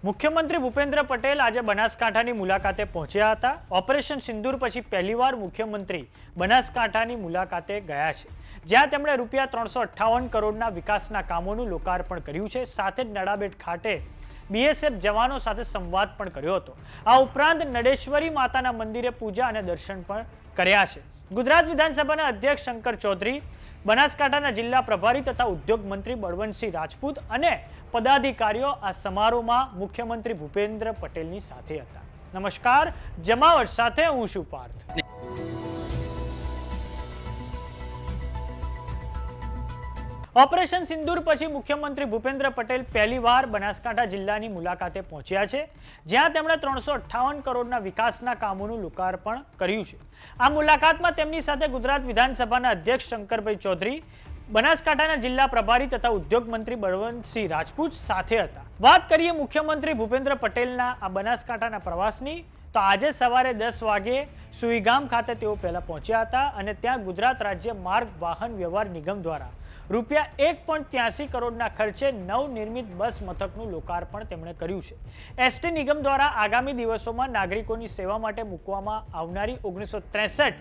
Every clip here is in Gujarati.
મુખ્યમંત્રી ભૂપેન્દ્ર પટેલ આજે બનાસકાંઠાની મુલાકાતે પહોંચ્યા હતા। ઓપરેશન સિંદૂર પછી પહેલીવાર મુખ્યમંત્રી બનાસકાંઠાની મુલાકાતે ગયા છે, જ્યાં તેમણે ₹358 કરોડના વિકાસના કામોનું લોકાર્પણ કર્યું છે। સાથે જ નડાબેટ ખાતે બીએસએફ જવાનો સાથે સંવાદ પણ કર્યો હતો। આ ઉપરાંત નડેશ્વરી માતાના મંદિરે પૂજા અને દર્શન પણ કર્યા છે। ગુજરાત વિધાનસભાના અધ્યક્ષ શંકર ચૌધરી, બનાસકાંઠાના જિલ્લા પ્રભારી તથા ઉદ્યોગ મંત્રી બળવંતસિંહ રાજપૂત અને પદાધિકારીઓ આ સમારોહમાં મુખ્યમંત્રી ભૂપેન્દ્ર પટેલની સાથે હતા। નમસ્કાર, જમાવટ સાથે હું છું પાર્થ। ઓપરેશન સિંદૂર પછી મુખ્યમંત્રી ભૂપેન્દ્ર પટેલ પહેલીવાર બનાસકાંઠા જિલ્લાની મુલાકાતે પહોંચ્યા છે, જ્યાં તેમણે 358 કરોડના વિકાસના કામોનું લોકાર્પણ કર્યું છે। આ મુલાકાતમાં તેમની સાથે ગુજરાત વિધાનસભાના અધ્યક્ષ શંકરભાઈ ચૌધરી, બનાસકાંઠાના જિલ્લા પ્રભારી તથા ઉદ્યોગ મંત્રી બળવંતસિંહ રાજપૂત સાથે હતા। વાત કરીએ મુખ્યમંત્રી ભૂપેન્દ્ર પટેલના આ બનાસકાંઠાના પ્રવાસની, તો આજે સવારે 10 વાગે સુઈગામ ખાતે તેઓ પહેલા પહોંચ્યા હતા અને ત્યાં ગુજરાત રાજ્ય માર્ગ વાહન વ્યવહાર નિગમ દ્વારા ₹1.83 કરોડના ખર્ચે નવનિર્મિત બસ મથકનું લોકાર્પણ તેમણે કર્યું છે। એસટી નિગમ દ્વારા આગામી દિવસોમાં નાગરિકોની સેવા માટે મૂકવામાં આવનારી 1963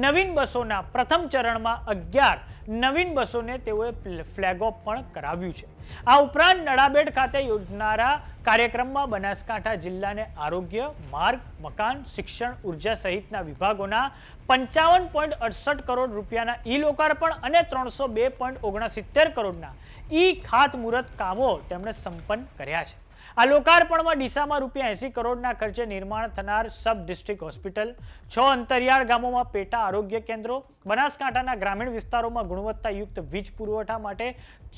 નવીન બસોના પ્રથમ ચરણમાં 11 નવીન બસોને તેઓએ ફ્લેગ ઓફ પણ કરાવ્યું છે। આ ઉપરાંત નડાબેટ ખાતે યોજનારા કાર્યક્રમમાં બનાસકાંઠા જિલ્લાને આરોગ્ય, માર્ગ, મકાન, શિક્ષણ, ઉર્જા સહિતના વિભાગોના ₹55.68 કરોડ રૂપિયાના ઈ લોકાર્પણ અને 302.69 કરોડના ઈ ખાતમુહૂર્ત કામો તેમણે સંપન્ન કર્યા છે। આ લોકાર્પણમાં ડીસામાં ₹80 કરોડના ખર્ચે નિર્માણ થનાર સબ ડિસ્ટ્રિક્ટ હોસ્પિટલ, 6 અંતરિયાળ ગામોમાં પેટા આરોગ્ય કેન્દ્રો, બનાસકાંઠાના ગ્રામીણ વિસ્તારોમાં ગુણવત્તાયુક્ત વીજ પુરવઠા માટે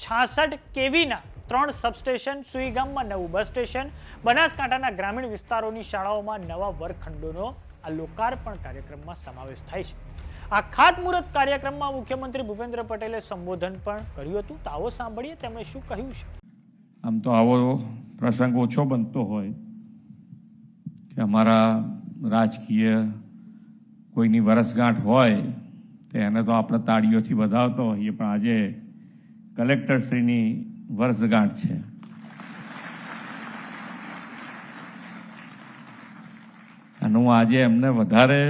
66 કેવીના 3 સબસ્ટેશન, સુઈગામમાં નવું બસ સ્ટેશન, બનાસકાંઠાના ગ્રામીણ વિસ્તારોની શાળાઓમાં નવા વર્ગખંડોનો આ લોકાર્પણ કાર્યક્રમમાં સમાવેશ થાય છે। આ ખાતમુહૂર્ત કાર્યક્રમમાં મુખ્યમંત્રી ભૂપેન્દ્ર પટેલે સંબોધન પણ કર્યું હતું। તો આવો સાંભળીએ તેમણે શું કહ્યું છે। આમ તો આવો પ્રસંગ ઓછો બનતો હોય કે અમારા રાજકીય કોઈની વરસગાંઠ હોય તો એને તો આપણે તાળીઓથી વધાવતો હોઈએ, પણ આજે કલેક્ટરશ્રીની વર્ષગાંઠ છે। અને હું આજે એમને વધારે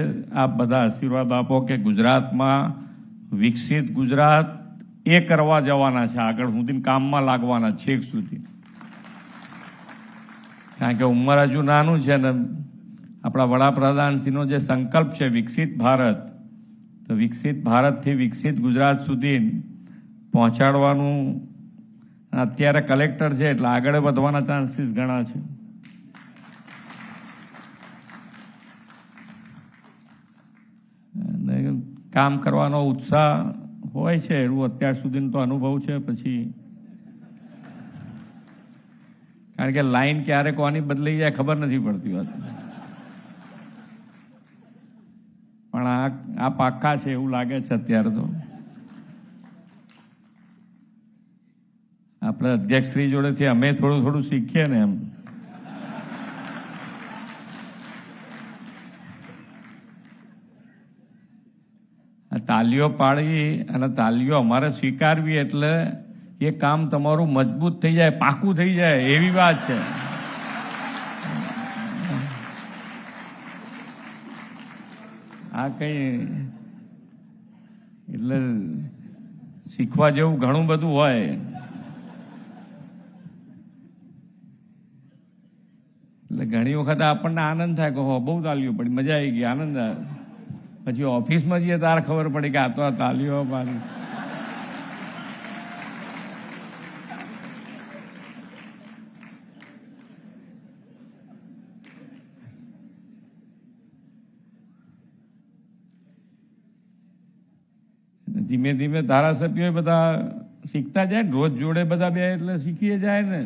આપ બધા આશીર્વાદ આપો કે ગુજરાતમાં વિકસિત ગુજરાત એ કરવા જવાના છે, આગળ સુધી કામમાં લાગવાના છેક સુધી। કારણ કે ઉંમર હજુ નાનું છે ને આપણા વડાપ્રધાનશ્રીનો જે સંકલ્પ છે વિકસિત ભારત, તો વિકસિત ભારતથી વિકસિત ગુજરાત સુધી પહોંચાડવાનું અત્યારે કલેક્ટર છે એટલે આગળ વધવાના ચાન્સીસ ઘણા છે। કામ કરવાનો ઉત્સાહ હોય છે એવું અત્યાર સુધીનો તો અનુભવ છે। પછી કારણ કે લાઈન ક્યારે કોની બદલાઈ જાય ખબર નથી પડતી હોતી, પણ આ પાક્કા છે એવું લાગે છે અત્યારે તો। આપણે અધ્યક્ષશ્રી જોડેથી અમે થોડું થોડું શીખીએ ને એમ। તાલીઓ પાડી અને તાલીઓ અમારે સ્વીકારવી એટલે એ કામ તમારું મજબૂત થઈ જાય, પાકું થઈ જાય એવી વાત છે। આ કઈ એટલે શીખવા જેવું ઘણું બધું હોય। એટલે ઘણી વખત આપણને આનંદ થાય કે હો બહુ તાલીઓ પડી, મજા આવી ગઈ, આનંદ આવે। પછી ઓફિસમાં જઈએ તારે ખબર પડી કે આ તો તાલીઓ પાડી। ધીમે ધીમે ધારાસભ્યો બધા શીખતા જાય ને, રોજ જોડે બધા બે એટલે શીખીએ જાય ને।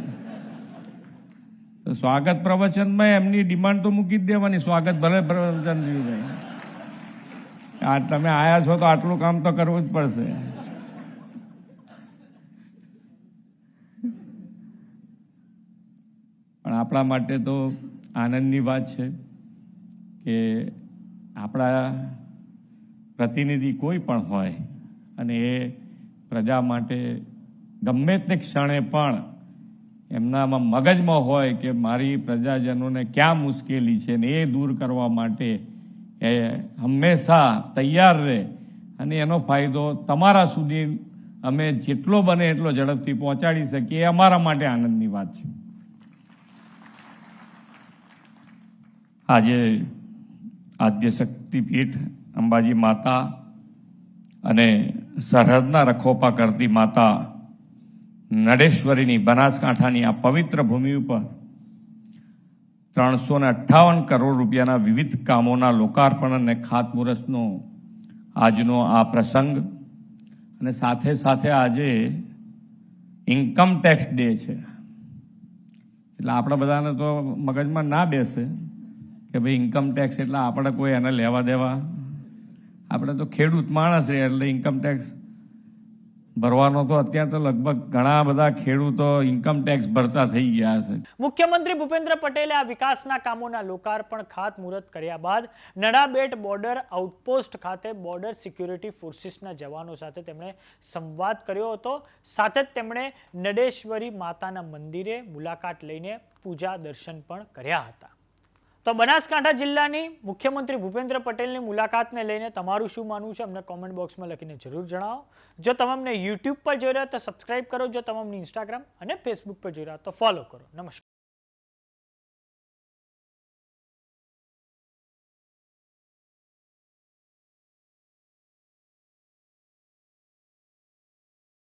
તો સ્વાગત પ્રવચનમાં એમની ડિમાન્ડ તો મૂકી જ દેવાની, સ્વાગત ભલે પ્રવચન થયું જાય, આ તમે આયા છો તો આટલું કામ તો કરવું જ પડશે। પણ આપણા માટે તો આનંદની વાત છે કે આપણા પ્રતિનિધિ કોઈ પણ હોય અને એ પ્રજા માટે ગમે તે ક્ષણે પણ એમનામાં મગજમાં હોય કે મારી પ્રજાજનોને ક્યાં મુશ્કેલી છે ને એ દૂર કરવા માટે એ હંમેશા તૈયાર રહે અને એનો ફાયદો તમારા સુધી અમે જેટલો બને એટલો ઝડપથી પહોંચાડી શકીએ એ અમારા માટે આનંદની વાત છે. આજે આદ્ય શક્તિપીઠ અંબાજી માતા અને સરહદના રખોપા કરતી માતા નડેશ્વરીની બનાસકાંઠાની આ પવિત્ર ભૂમિ ઉપર 358 કરોડ રૂપિયાના વિવિધ કામોના લોકાર્પણ અને ખાતમુહૂર્તનો આજનો આ પ્રસંગ અને સાથે સાથે આજે ઇન્કમ ટેક્સ ડે છે એટલે આપણે બધાને તો મગજમાં ના બેસે કે ભાઈ ઇન્કમ ટેક્સ એટલે આપણે કોઈ એને લેવા દેવા, આપણે તો ખેડૂત માણસ છે એટલે ઇન્કમ ટેક્સ ભરવાનો તો અત્યારે તો લગભગ ઘણા બધા ખેડૂતો ઇન્કમ ટેક્સ ભરતા થઈ ગયા છે. મુખ્યમંત્રી ભૂપેન્દ્ર પટેલે આ વિકાસના કામોના લોકાર્પણ ખાતમુહૂર્ત કર્યા બાદ નડાબેટ બોર્ડર આઉટપોસ્ટ ખાતે બોર્ડર સિક્યુરિટી ફોર્સિસના જવાનો સાથે તેમણે સંવાદ કર્યો હતો. સાથે જ તેમણે નડેશ્વરી માતાના મંદિરે મુલાકાત લઈને પૂજા દર્શન પણ કર્યા હતા. તો બનાસકાંઠા જિલ્લાની મુખ્યમંત્રી ભૂપેન્દ્ર પટેલની મુલાકાતને લઈને તમારું શું માનવું છે અમને કોમેન્ટ બોક્સમાં લખીને જરૂર જણાવો. જો તમે અમને યુટ્યુબ પર જોઈ રહ્યા તો સબસ્ક્રાઇબ કરો, જો તમે અમને ઇન્સ્ટાગ્રામ અને ફેસબુક પર જોઈ રહ્યા તો ફોલો કરો. નમસ્કાર.